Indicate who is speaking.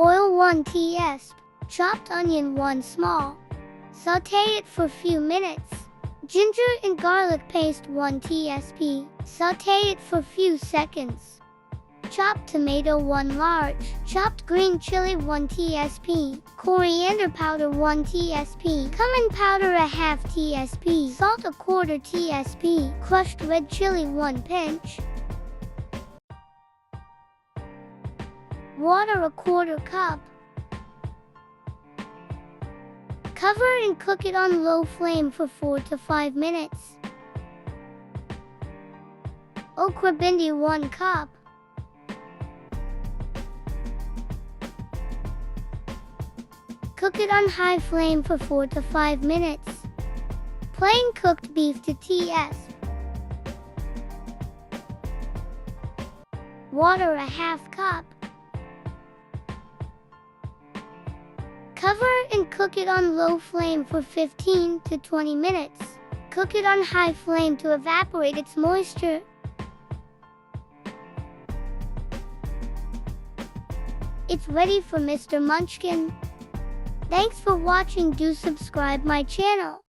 Speaker 1: Oil 1 teaspoon. Chopped onion 1 small. Sauté it for few minutes. Ginger and garlic paste 1 teaspoon. Sauté it for few seconds. Chopped tomato 1 large. Chopped green chili 1 teaspoon. Coriander powder 1 teaspoon. Cumin powder a half teaspoon. Salt a quarter teaspoon. Crushed red chili 1 pinch. Water a quarter cup. Cover and cook it on low flame for 4 to 5 minutes. Okra Bhindi 1 cup. Cook it on high flame for 4 to 5 minutes. Plain cooked beef to teaspoon. Water a half cup. Cover and cook it on low flame for 15 to 20 minutes. Cook it on high flame to evaporate its moisture. It's ready for Mr. Munchkin. Thanks for watching. Do subscribe my channel.